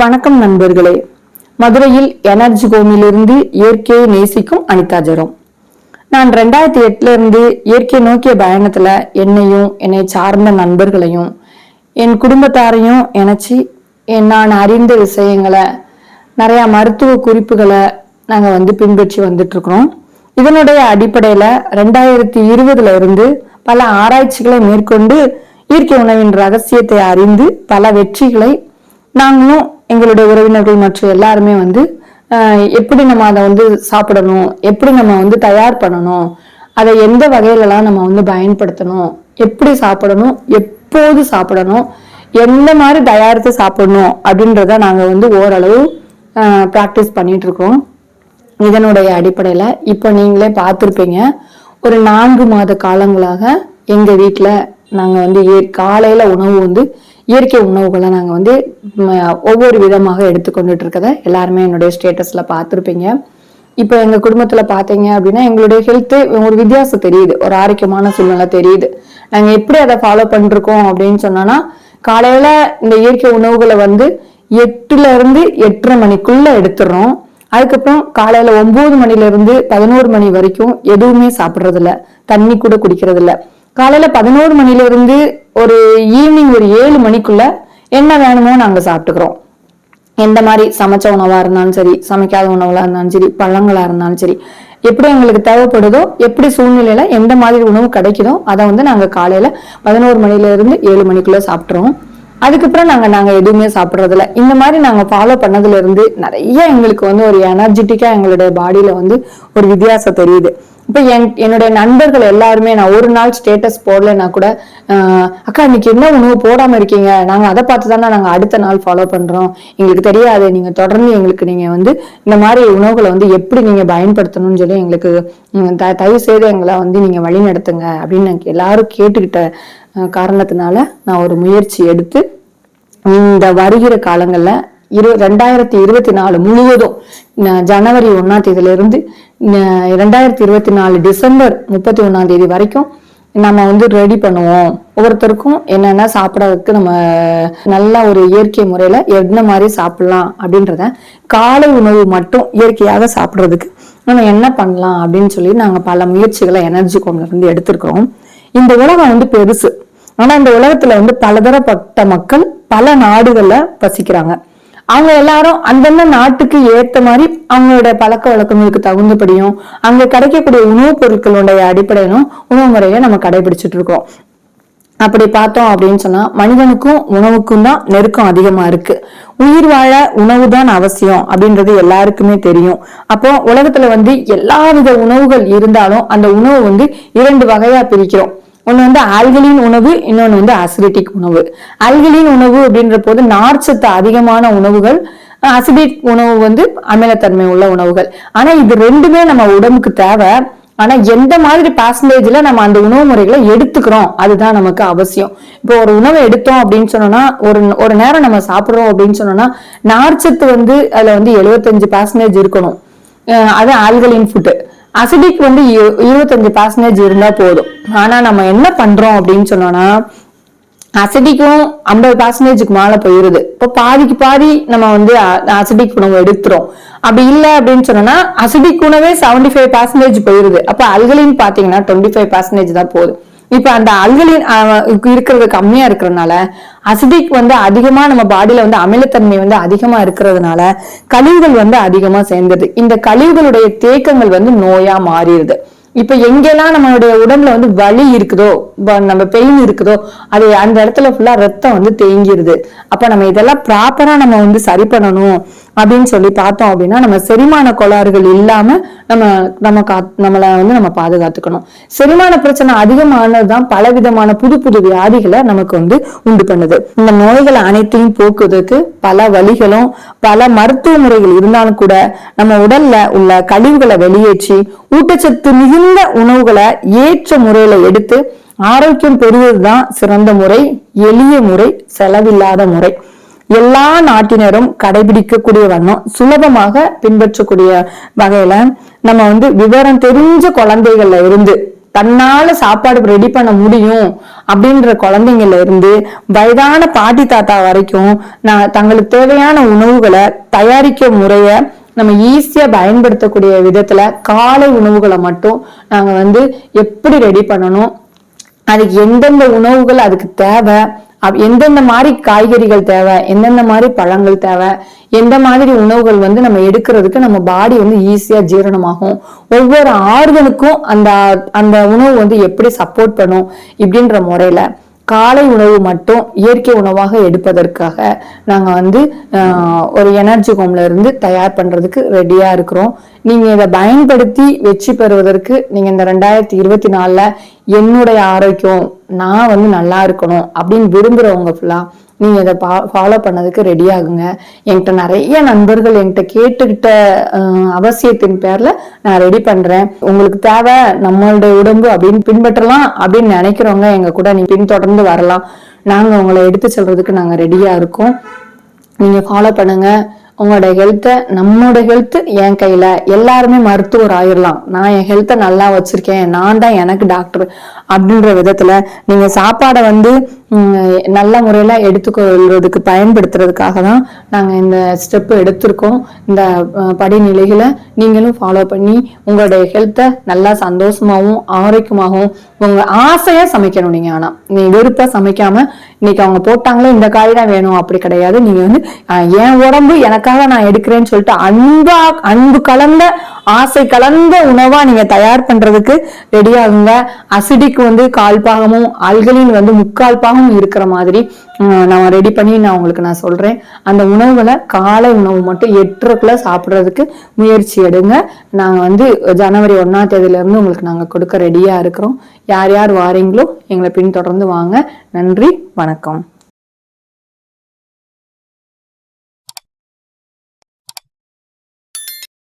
வணக்கம் நண்பர்களே. மதுரையில் எனர்ஜி கோமிலிருந்து இயற்கையை நேசிக்கும் அனிதா ஜெரோம். நான் 2008 இருந்து இயற்கை நோக்கிய பயணத்துல என்னையும் என்னை சார்ந்த நண்பர்களையும் என் குடும்பத்தாரையும் இணைச்சி நான் அறிந்த விஷயங்களை நிறைய மருத்துவ குறிப்புகளை நாங்க பின்பற்றி வந்துட்டு இருக்கிறோம். இதனுடைய அடிப்படையில 2020 இருந்து பல ஆராய்ச்சிகளை மேற்கொண்டு இயற்கை உணவின் ரகசியத்தை அறிந்து பல வெற்றிகளை நாங்களும் எங்களுடைய உறவினர்கள் மற்றும் எல்லாருமே எப்படி நம்ம அதை சாப்பிடணும், எப்படி நம்ம தயார் பண்ணணும், அதை எந்த வகையிலலாம் நம்ம பயன்படுத்தணும், எப்படி சாப்பிடணும், எப்போது சாப்பிடணும், எந்த மாதிரி தயாரித்து சாப்பிடணும் அப்படின்றத நாங்க ஓரளவு ப்ராக்டிஸ் பண்ணிட்டு இருக்கோம். இதனுடைய அடிப்படையில இப்ப நீங்களே பார்த்திருப்பீங்க, ஒரு 4 மாத காலங்களாக எங்க வீட்டுல நாங்க காலையில உணவு இயற்கை உணவுகளை நாங்க ஒவ்வொரு விதமாக எடுத்துக்கொண்டுட்டு இருக்கதை எல்லாருமே என்னுடைய ஸ்டேட்டஸ்ல பார்த்திருப்பீங்க. இப்ப எங்க குடும்பத்துல பாத்தீங்க அப்படின்னா எங்களுடைய ஹெல்த் ஒரு வித்தியாசம் தெரியுது, ஒரு ஆரோக்கியமான சூழ்நிலை தெரியுது. நாங்க எப்படி அதை ஃபாலோ பண்ணிருக்கோம் அப்படின்னு சொன்னோம்னா, காலையில இந்த இயற்கை உணவுகளை 8 இருந்து 8:30 மணிக்குள்ள எடுத்துடுறோம். அதுக்கப்புறம் காலையில 9 மணில இருந்து 11 மணி வரைக்கும் எதுவுமே சாப்பிடுறது இல்ல, தண்ணி கூட குடிக்கிறது இல்ல. காலையில 11 மணில இருந்து ஒரு ஈவினிங் ஒரு 7 மணிக்குள்ள என்ன வேணுமோ நாங்க சாப்பிட்டுக்கிறோம். எந்த மாதிரி சமைச்ச உணவா இருந்தாலும் சரி, சமைக்காத உணவுலா இருந்தாலும் சரி, பழங்களா இருந்தாலும் சரி, எப்படி எங்களுக்கு தேவைப்படுதோ, எப்படி சூழ்நிலையில எந்த மாதிரி உணவு கிடைக்குதோ அதை நாங்க காலையில 11 மணில இருந்து 7 மணிக்குள்ள சாப்பிட்டுறோம். அதுக்கப்புறம் நாங்க எதுவுமே சாப்பிடுறதில்ல. இந்த மாதிரி நாங்க ஃபாலோ பண்ணதுல இருந்து நிறைய எங்களுக்கு ஒரு எனர்ஜெட்டிக்கா எங்களுடைய பாடியில ஒரு வித்தியாசம் தெரியுது. இப்ப என்னுடைய நண்பர்கள் எல்லாருமே, நான் ஒரு நாள் ஸ்டேட்டஸ் போடலைன்னா கூட, அக்கா இன்னைக்கு என்ன உணவு போடாம இருக்கீங்க, நாங்க அதை பார்த்துதானே நாங்க அடுத்த நாள் ஃபாலோ பண்றோம், எங்களுக்கு தெரியாது, நீங்க தொடர்ந்து எங்களுக்கு நீங்க இந்த மாதிரி உணவுகளை எப்படி நீங்க பயன்படுத்தணும்னு சொல்லி எங்களுக்கு தயவு செய்து எங்களை நீங்க வழி நடத்துங்க அப்படின்னு எல்லாரும் கேட்டுக்கிட்ட காரணத்தினால நான் ஒரு முயற்சி எடுத்து இந்த வருகிற காலங்கள்ல 2024 முழுவதும் ஜனவரி 1ஆம் தேதியில இருந்து 2024 டிசம்பர் 31ஆம் தேதி வரைக்கும் நம்ம ரெடி பண்ணுவோம். ஒவ்வொருத்தருக்கும் என்னென்ன சாப்பிடறதுக்கு நம்ம நல்ல ஒரு இயற்கை முறையில என்ன மாதிரி சாப்பிடலாம் அப்படின்றத, காலை உணவு மட்டும் இயற்கையாக சாப்பிடுறதுக்கு நம்ம என்ன பண்ணலாம் அப்படின்னு சொல்லி நாங்க பல முயற்சிகளை எனர்ஜி கோம்ல இருந்து எடுத்திருக்கிறோம். இந்த உலகம் பெருசு. ஆனா இந்த உலகத்துல பலதரப்பட்ட மக்கள் பல நாடுகள்ல வசிக்கிறாங்க. அவங்க எல்லாரும் அந்தந்த நாட்டுக்கு ஏத்த மாதிரி அவங்களோட பழக்க வழக்கங்களுக்கு தகுந்தபடியும் அங்க கிடைக்கக்கூடிய உணவுப் பொருட்களுடைய அடிப்படையிலும் உணவு முறையை நம்ம கடைபிடிச்சிட்டு இருக்கோம். அப்படி பார்த்தோம் அப்படின்னு சொன்னா, மனிதனுக்கும் உணவுக்கும் தான் நெருக்கம் அதிகமா இருக்கு. உயிர் வாழ உணவு தான் அவசியம் அப்படின்றது எல்லாருக்குமே தெரியும். அப்போ உலகத்துல எல்லா வித உணவுகள் இருந்தாலும் அந்த உணவு 2 வகையா பிரிக்கிறோம். ஒண்ணு ஆல்கலின் உணவு, இன்னொன்னு அசிடிக் உணவு. ஆல்கலின் உணவு அப்படின்ற போது நார்ச்சத்து அதிகமான உணவுகள், அசிடிக் உணவு அமிலத்தன்மை உள்ள உணவுகள். ஆனா இது ரெண்டுமே நம்ம உடம்புக்கு தேவை. ஆனா எந்த மாதிரி பர்சன்டேஜ்ல நம்ம அந்த உணவு முறைகளை எடுத்துக்கிறோம் அதுதான் நமக்கு அவசியம். இப்போ ஒரு உணவை எடுத்தோம் அப்படின்னு சொன்னோம்னா, ஒரு நேரம் நம்ம சாப்பிடுறோம் அப்படின்னு சொன்னோம்னா, நார்ச்சத்து அதுல 75% இருக்கணும். அது ஆல்கலின் ஃபுட். அசிடிக் 25% இருந்தா போதும். ஆனா நம்ம என்ன பண்றோம் அப்படின்னு சொன்னோம்னா, அசிடிக்கும் 50% மேல போயிருது. இப்போ பாதிக்கு பாதி நம்ம அசிடிக் உணவு எடுத்துறோம். அப்படி இல்லை அப்படின்னு சொன்னோம்னா, அசிடிக் உணவே 75% போயிருது. அப்ப அல்கலின் பாத்தீங்கன்னா 25% தான் போகுது. இப்ப அந்த அல்கலின் இருக்கிறது கம்மியா இருக்கிறதுனால, அசிடிக் அதிகமா நம்ம பாடியில அமிலத்தன்மை அதிகமா இருக்கிறதுனால கழிவுகள் அதிகமா சேர்ந்தது. இந்த கழிவுகளுடைய தேக்கங்கள் நோயா மாறிடுது. இப்ப எங்கெல்லாம் நம்மளுடைய உடம்புல வலி இருக்குதோ, நம்ம பெயின் இருக்குதோ, அது அந்த இடத்துல ஃபுல்லா ரத்தம் தேங்கிருது. அப்ப நம்ம இதெல்லாம் ப்ராப்பரா நம்ம சரி பண்ணணும் அப்படின்னு சொல்லி பார்த்தோம் அப்படின்னா, நம்ம செரிமான கோளாறுகள் இல்லாம நம்மளை நம்ம பாதுகாத்துக்கணும். செரிமான பிரச்சனை அதிகமானதுதான் பலவிதமான புது வியாதிகளை நமக்கு உண்டு பண்ணுது. இந்த நோய்களை அனைத்தையும் போக்குவதற்கு பல வழிகளும் பல மருத்துவ முறைகள் இருந்தாலும் கூட, நம்ம உடல்ல உள்ள கழிவுகளை வெளியேற்றி ஊட்டச்சத்து மிகுந்த உணவுகளை ஏற்ற முறையில எடுத்து ஆரோக்கியம் பெறுவதுதான் சிறந்த முறை, எளிய முறை, செலவில்லாத முறை. எல்லா நாட்டினரும் கடைபிடிக்கக்கூடிய வண்ணம் சுலபமாக பின்பற்றக்கூடிய வகையில நம்ம விவரம் தெரிஞ்ச குழந்தைகள்ல இருந்து தன்னால சாப்பாடு ரெடி பண்ண முடியும் அப்படின்ற குழந்தைங்கள்ல இருந்து வயதான பாட்டி தாத்தா வரைக்கும் தங்களுக்கு தேவையான உணவுகளை தயாரிக்க முறைய நம்ம ஈஸியா பயன்படுத்தக்கூடிய விதத்துல காலை உணவுகளை மட்டும் நாங்க வந்து எப்படி ரெடி பண்ணணும், அதுக்கு எந்தெந்த உணவுகள் அதுக்கு தேவை, எந்தெந்த மாதிரி காய்கறிகள் தேவை, எந்தெந்த மாதிரி பழங்கள் தேவை, எந்த மாதிரி உணவுகள் வந்து நம்ம எடுக்கிறதுக்கு நம்ம பாடி வந்து ஈஸியா ஜீரணமாகும், ஒவ்வொரு ஆர்கனுக்கும் அந்த அந்த உணவு வந்து எப்படி சப்போர்ட் பண்ணும் இப்படின்ற முறையில காலை உணவு மட்டும் இயற்கை உணவாக எடுப்பதற்காக நாங்க வந்து ஒரு எனர்ஜி ஹோம்ல இருந்து தயார் பண்றதுக்கு ரெடியா இருக்கிறோம். நீங்க இதை பயன்படுத்தி வெற்றி பெறுவதற்கு நீங்க இந்த 2024ல என்னுடைய ஆரோக்கியம் நான் வந்து நல்லா இருக்கணும் அப்படின்னு விரும்புறவங்க ஃபுல்லா நீங்க இதை ஃபாலோ பண்ணதுக்கு ரெடி ஆகுங்க. என்கிட்ட நிறைய நண்பர்கள் என்கிட்ட கேட்டுக்கிட்ட அவசியத்தின் பேர்ல நான் ரெடி பண்றேன். உங்களுக்கு தேவை நம்மளுடைய உடம்பு அப்படின்னு பின்பற்றலாம் அப்படின்னு நினைக்கிறவங்க எங்க கூட நீங்க பின்தொடர்ந்து வரலாம். நாங்க உங்களை எடுத்து சொல்றதுக்கு நாங்க ரெடியா இருக்கோம். நீங்க ஃபாலோ பண்ணுங்க. உங்களோட ஹெல்த்தை, நம்மளோட ஹெல்த் என் கையில. எல்லாருமே மருத்துவர் ஆயிரலாம். நான் என் ஹெல்த்தை நல்லா வச்சிருக்கேன், நான் தான் எனக்கு டாக்டர் அப்படின்ற விதத்துல நீங்க சாப்பாடை வந்து நல்ல முறையில எடுத்துக்கொள்றதுக்கு பயன்படுத்துறதுக்காக தான் நாங்க இந்த ஸ்டெப் எடுத்திருக்கோம். இந்த படிநிலைகளை நீங்களும் ஃபாலோ பண்ணி உங்களுடைய ஹெல்த்தை நல்லா சந்தோஷமாகவும் ஆரோக்கியமாகவும் உங்க ஆசையா சமைக்கணும். நீங்க ஆனா நீ விருப்ப சமைக்காம இன்னைக்கு அவங்க போட்டாங்களே இந்த காய் தான் வேணும் அப்படி கிடையாது. நீங்க வந்து என் உடம்பு எனக்காக நான் எடுக்கிறேன்னு சொல்லிட்டு அன்பு கலந்த ஆசை கலந்த உணவா நீங்க தயார் பண்றதுக்கு ரெடி ஆகுங்க. அசிடிக் வந்து 1/4 பாகமும் ஆல்கலின் வந்து 3/4 பாகமும் இருக்கிற மாதிரி நான் ரெடி பண்ணி நான் சொல்றேன். அந்த உணவுகளை காலை உணவு மட்டும் 8:30க்குள்ள சாப்பிடுறதுக்கு முயற்சி எடுங்க. நாங்க வந்து ஜனவரி 1ஆம் தேதியில இருந்து உங்களுக்கு நாங்க கொடுக்க ரெடியா இருக்கிறோம். யார் யார் வாரீங்களோ எங்களை பின்தொடர்ந்து வாங்க. நன்றி, வணக்கம்.